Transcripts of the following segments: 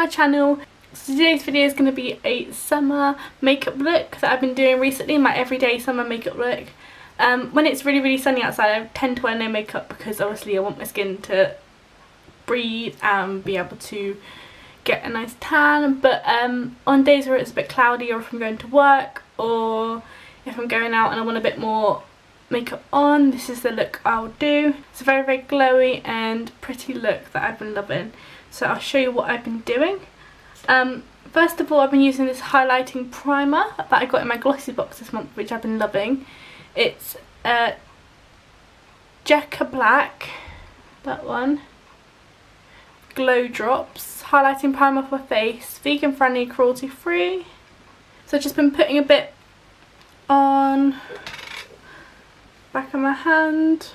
my channel. So today's video is going to be a summer makeup look that I've been doing recently, my everyday summer makeup look. When it's really sunny outside, I tend to wear no makeup because obviously I want my skin to breathe and be able to get a nice tan, but on days where it's a bit cloudy, or if I'm going to work, or if I'm going out and I want a bit more makeup on, this is the look I'll do. It's a very glowy and pretty look that I've been loving, so I'll show you what I've been doing. First of all, I've been using this highlighting primer that I got in my glossy box this month, which I've been loving. It's Jekka Black, that one, Glow Drops highlighting primer for face, vegan friendly, cruelty free. So I've just been putting a bit on back of my hand.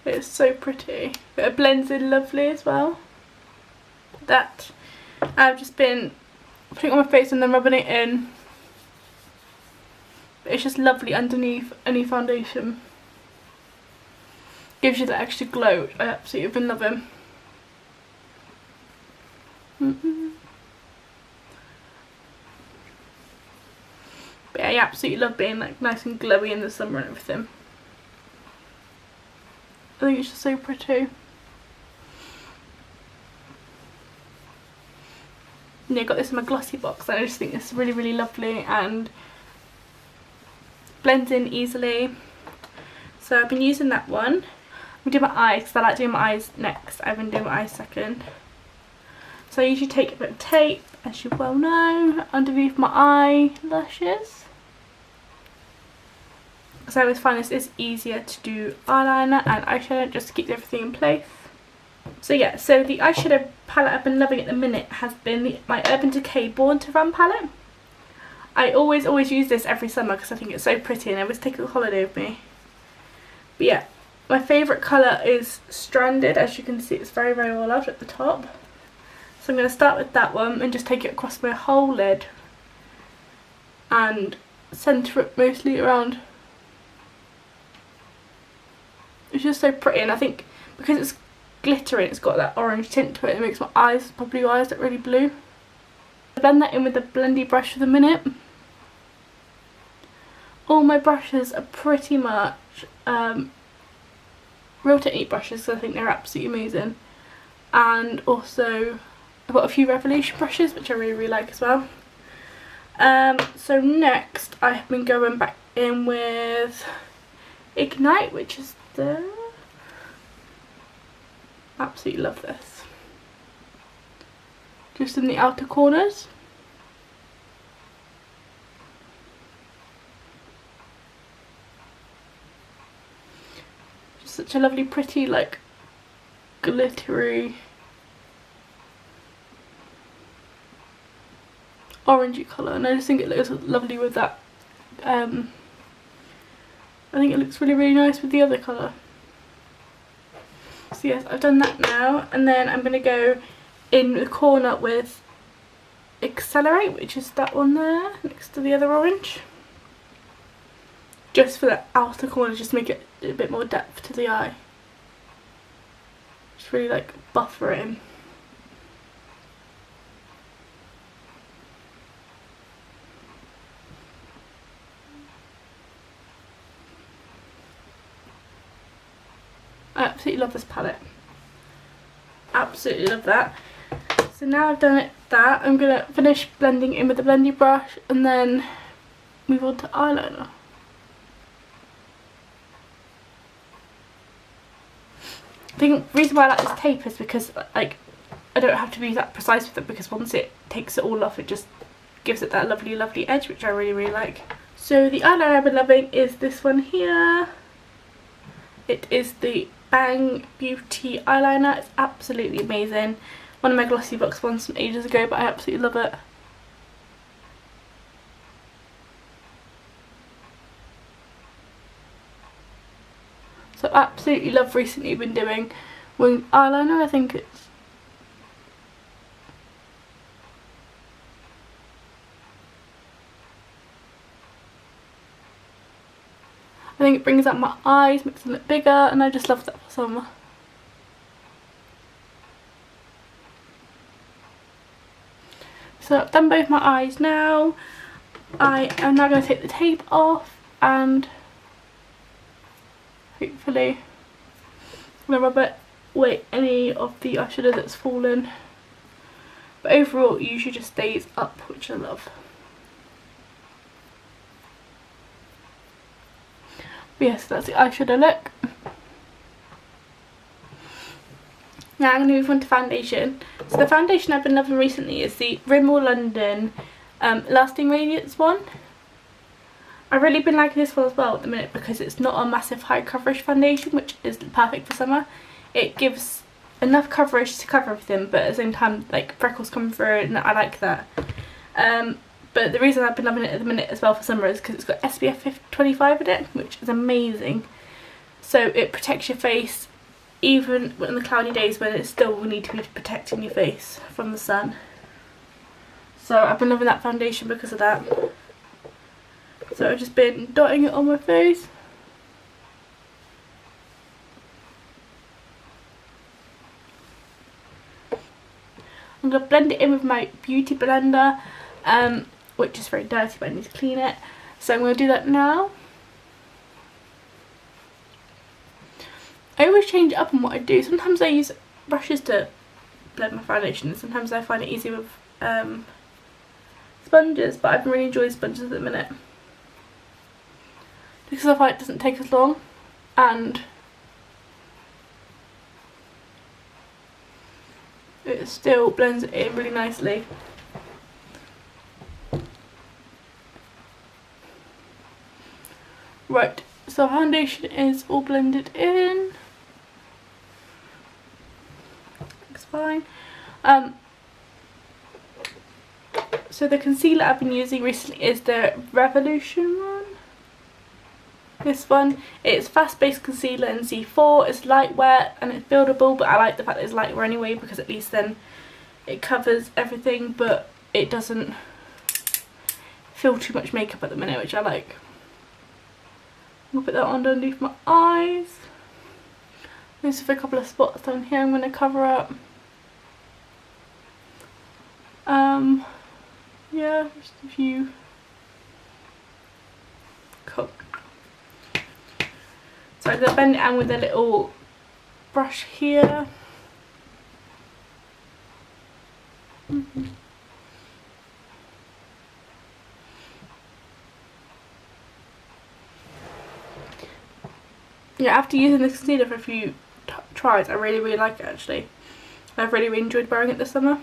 It's so pretty, but it blends in lovely as well. That I've just been putting on my face and then rubbing it in. It's just lovely underneath any foundation. Gives you that extra glow, which I absolutely have been loving. But yeah, I absolutely love being like nice and glowy in the summer and everything. I think it's just so pretty. And I got this in my glossy box and I just think it's really lovely and blends in easily. So I've been using that one. I'm going to do my eyes because I like doing my eyes next. I've been doing my eyes second. So I usually take a bit of tape, as you well know, underneath my eyelashes. Because I always find this is easier to do eyeliner and eyeshadow, just to keep everything in place. So yeah, so the eyeshadow palette I've been loving at the minute has been my Urban Decay Born to Run palette. I always use this every summer because I think it's so pretty and I always take it on holiday with me. But yeah, my favourite colour is Stranded. As you can see, it's very well loved at the top. So I'm going to start with that one and just take it across my whole lid and centre it mostly around. It's just so pretty, and I think because it's glittering, it's got that orange tint to it. It makes my eyes, probably eyes, look really blue. I blend that in with the blendy brush for the minute. All my brushes are pretty much Real Technique brushes, so I think they're absolutely amazing. And also I've got a few Revolution brushes which I really like as well. So next I have been going back in with Ignite, which is there. Absolutely love this. Just in the outer corners. Just such a lovely, pretty, like glittery orangey colour, and I just think it looks lovely with that. I think it looks really nice with the other colour. So yes, I've done that now, and then I'm going to go in the corner with Accelerate, which is that one there next to the other orange, just for that outer corner, just to make it a bit more depth to the eye. Just really like buffer it in. I absolutely love this palette. Absolutely love that. So now I've done that, I'm going to finish blending in with the blendy brush and then move on to eyeliner. I think the reason why I like this tape is because like I don't have to be that precise with it, because once it takes it all off, it just gives it that lovely edge, which I really like. So the eyeliner I've been loving is this one here. It is the Bang Beauty eyeliner. It's absolutely amazing. One of my glossy box ones from ages ago, but I absolutely love it. So absolutely love recently been doing winged eyeliner. I think it's I think it brings out my eyes, makes them look bigger, and I just love that for summer. So I've done both my eyes now. I am now going to take the tape off and hopefully I'm going to rub it away any of the eyeshadow that's fallen. But overall it usually just stays up, which I love. But yes, that's the eyeshadow look. Now I'm going to move on to foundation. So the foundation I've been loving recently is the Rimmel London Lasting Radiance one. I've really been liking this one as well at the minute because it's not a massive high coverage foundation, which is perfect for summer. It gives enough coverage to cover everything, but at the same time like freckles come through and I like that. But the reason I've been loving it at the minute as well for summer is because it's got SPF 25 in it, which is amazing. So it protects your face even on the cloudy days when it still will need to be protecting your face from the sun. So I've been loving that foundation because of that. So I've just been dotting it on my face. I'm going to blend it in with my beauty blender, which is very dirty but I need to clean it. So I'm going to do that now. I always change it up on what I do. Sometimes I use brushes to blend my foundation and sometimes I find it easy with sponges, but I've been really enjoying sponges at the minute. Because I find it doesn't take as long and it still blends it in really nicely. Right, so foundation is all blended in. Looks fine. So the concealer I've been using recently is the Revolution one. This one, it's fast-based concealer in C4, it's lightweight and it's buildable, but I like the fact that it's lightweight anyway because at least then it covers everything but it doesn't feel too much makeup at the minute, which I like. I'll put that on underneath my eyes. There's a couple of spots down here I'm going to cover up. Yeah, just a few. Cool. So I'm going to bend it in with a little brush here. Yeah, after using this concealer for a few tries, I really like it actually. I've really enjoyed wearing it this summer.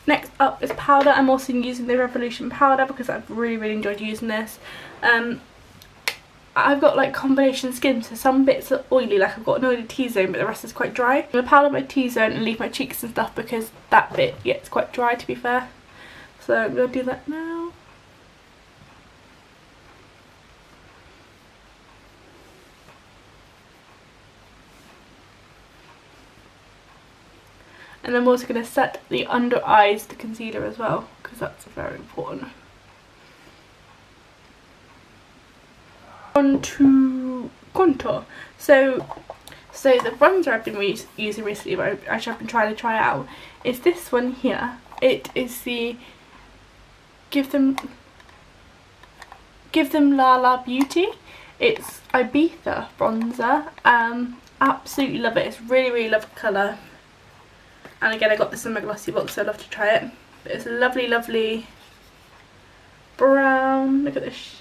Next up is powder. I'm also using the Revolution powder because I've really enjoyed using this. I've got like combination skin, so some bits are oily, like I've got an oily T-zone but the rest is quite dry. I'm going to powder my T-zone and leave my cheeks and stuff because that bit gets quite dry, to be fair. So I'm going to do that now. And I'm also going to set the under eyes to concealer as well because that's very important. On to contour. So the bronzer I've been using recently, but actually I've been trying to try out, is this one here. It is the Give Them La La Beauty. It's Ibiza bronzer. Absolutely love it. It's really love the colour. And again, I got this in my glossy box, so I'd love to try it. But it's a lovely brown. Look at this.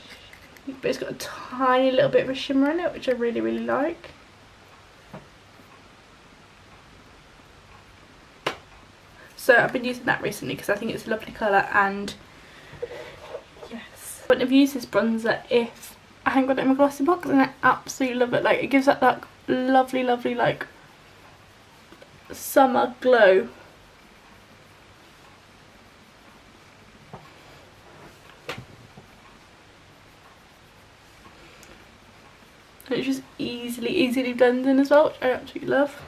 But it's got a tiny little bit of a shimmer in it, which I really like. So I've been using that recently because I think it's a lovely colour, and yes. I wouldn't have used this bronzer if I hadn't got it in my glossy box, and I absolutely love it. Like, it gives that like lovely like summer glow. And it just easily blends in as well, which I absolutely love.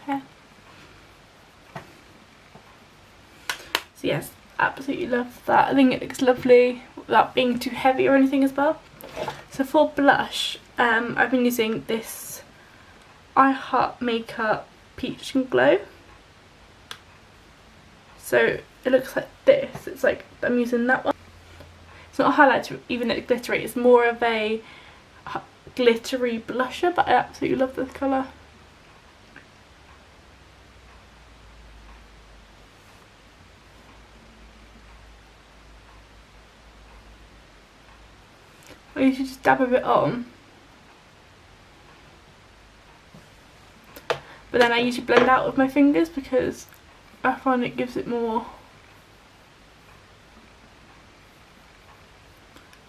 Yeah. So yes, absolutely love that. I think it looks lovely without being too heavy or anything as well. So for blush, I've been using this I Heart Makeup Peach and Glow. So it looks like this. It's like I'm using that one. It's not a highlighter even though it's glittery, it's more of a glittery blusher, but I absolutely love this colour. I usually just dab a bit on, but then I usually blend out with my fingers because I find it gives it more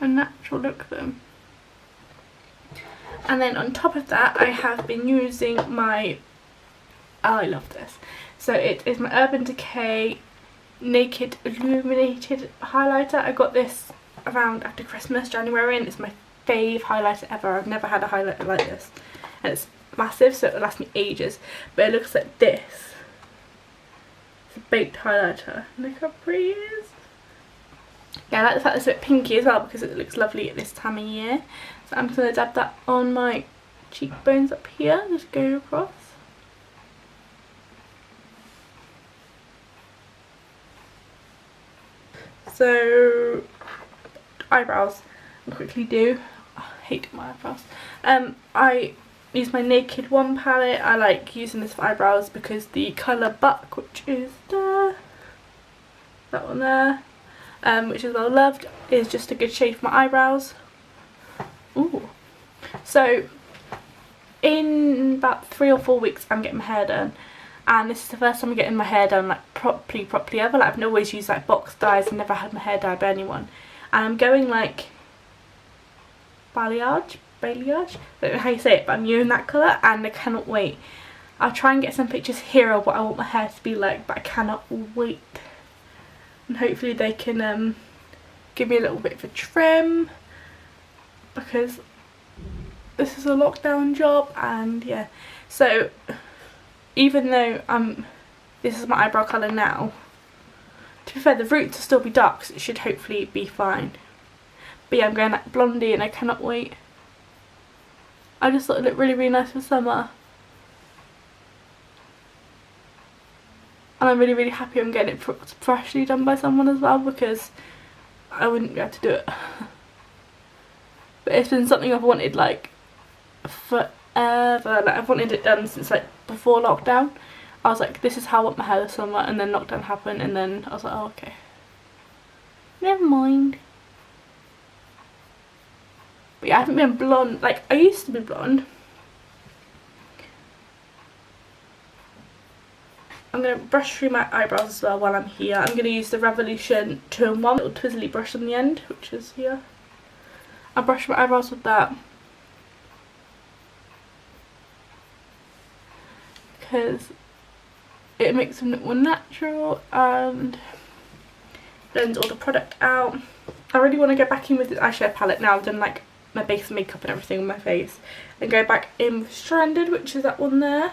a natural look then. And then on top of that I have been using my, oh, I love this, so it is my Urban Decay Naked Illuminated highlighter. I got this around after Christmas, January, and it's my fave highlighter ever. I've never had a highlighter like this, and it's massive so it'll last me ages, but it looks like this. It's a baked highlighter. Look how pretty it is. Yeah, I like the fact that it's a bit pinky as well because it looks lovely at this time of year. So I'm just going to dab that on my cheekbones up here, just go across. So eyebrows, I'll quickly do. Oh, I hate my eyebrows. I use my Naked One palette. I like using this for eyebrows because the colour Buck, which is there, that one there, which is well loved, is just a good shade for my eyebrows. Ooh. So in about 3 or 4 weeks I'm getting my hair done, and this is the first time I'm getting my hair done like properly ever. Like I've always used like box dyes and never had my hair dyed by anyone, and I'm going like balayage, I don't know how you say it, but I'm using that colour and I cannot wait. I'll try and get some pictures here of what I want my hair to be like, but I cannot wait. And hopefully they can give me a little bit of a trim, because this is a lockdown job. And yeah, so even though this is my eyebrow colour now, to be fair the roots will still be dark, so it should hopefully be fine. But yeah, I'm going like blondie and I cannot wait. I just thought it looked really nice for summer. And I'm really happy I'm getting it freshly done by someone as well, because I wouldn't be able to do it. But it's been something I've wanted like forever. Like I've wanted it done since like before lockdown. I was like, this is how I want my hair this summer, and then lockdown happened and then I was like, oh okay, never mind. But yeah, I haven't been blonde, like I used to be blonde. I'm going to brush through my eyebrows as well while I'm here. I'm going to use the Revolution 2-in-1 little twizzly brush on the end, which is here. I'll brush my eyebrows with that, because it makes them look more natural and blends all the product out. I really want to go back in with this eyeshadow palette now I've done like my base makeup and everything on my face, and go back in with Stranded, which is that one there,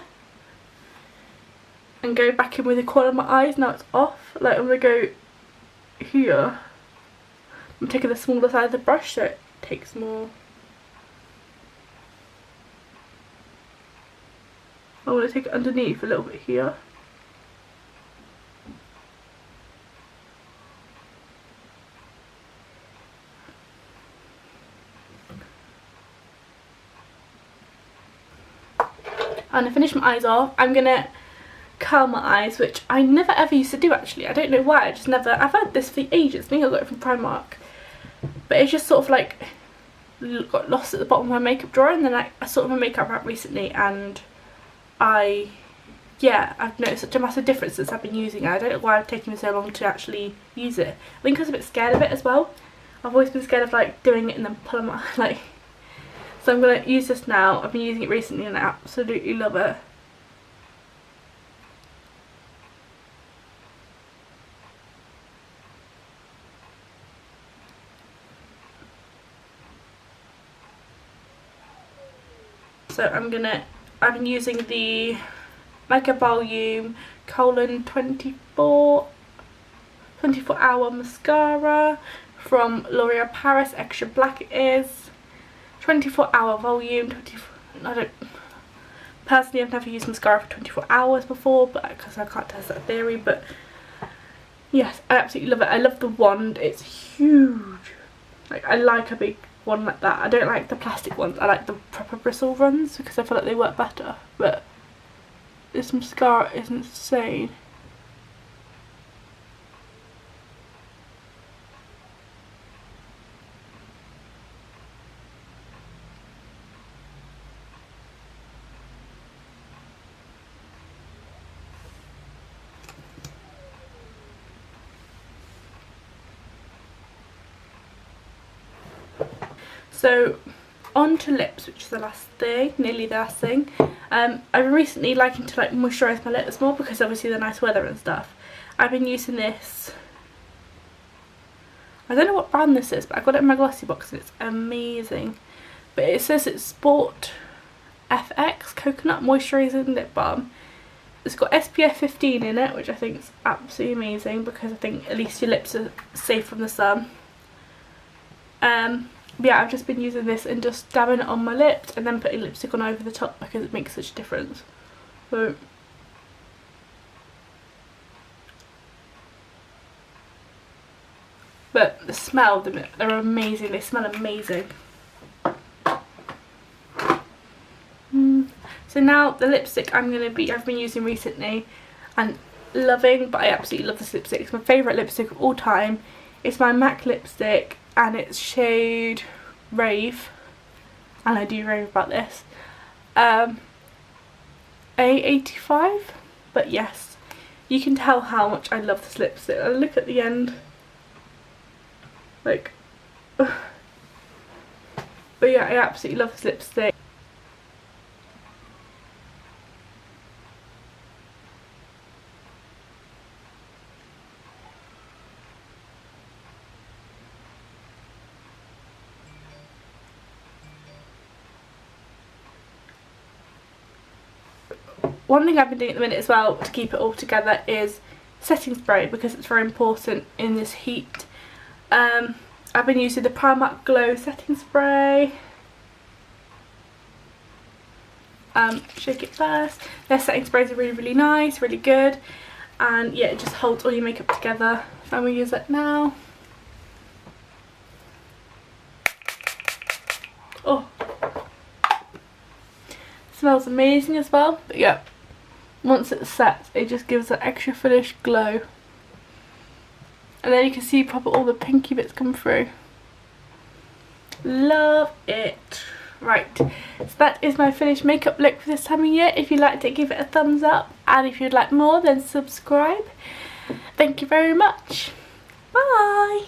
and go back in with the corner of my eyes. Now it's off. Like I'm going to go here. I'm taking the smaller side of the brush so it takes more. I want to take it underneath a little bit here. And I finished my eyes off. I'm going to curl my eyes, which I never ever used to do actually. I don't know why, I just never, I've had this for ages. I think I got it from Primark. But it's just sort of like got lost at the bottom of my makeup drawer, and then I sorted my makeup out recently, and I've noticed such a massive difference since I've been using it. I don't know why it's taken me so long to actually use it. I think I was a bit scared of it as well. I've always been scared of like doing it and then pulling my like. So I'm going to use this now. I've been using it recently and I absolutely love it. So I've been using the Mega Volume colon 24 hour mascara from L'Oreal Paris, extra black it is. 24 hour volume, Personally, I've never used mascara for 24 hours before, but because I can't test that theory, but yes, I absolutely love it. I love the wand, it's huge. Like, I like a big one like that. I don't like the plastic ones, I like the proper bristle ones because I feel like they work better, but this mascara is insane. So on to lips, which is the last thing, nearly the last thing. I've been recently liking to like moisturise my lips more because obviously the nice weather and stuff. I've been using this, I don't know what brand this is, but I got it in my glossy box and it's amazing. But it says it's Sport FX Coconut Moisturising Lip Balm. It's got SPF 15 in it, which I think is absolutely amazing because I think at least your lips are safe from the sun. But yeah, I've just been using this and just dabbing it on my lips and then putting lipstick on over the top because it makes such a difference. So but the smell of them, they're amazing, they smell amazing. So now the lipstick I've been using recently and loving, but I absolutely love this lipstick. It's my favourite lipstick of all time. It's my MAC lipstick and it's shade Rave, and I do rave about this. A85, but yes, you can tell how much I love this lipstick. And look at the end, like, but yeah, I absolutely love this lipstick. One thing I've been doing at the minute as well to keep it all together is setting spray because it's very important in this heat. I've been using the Primark Glow setting spray. Shake it first. Their setting sprays are really nice, really good, and yeah, it just holds all your makeup together. And we use it now. Oh, smells amazing as well. But yeah, once it's set, it just gives that extra finished glow. And then you can see proper all the pinky bits come through. Love it. Right, so that is my finished makeup look for this time of year. If you liked it, give it a thumbs up, and if you'd like more, then subscribe. Thank you very much. Bye.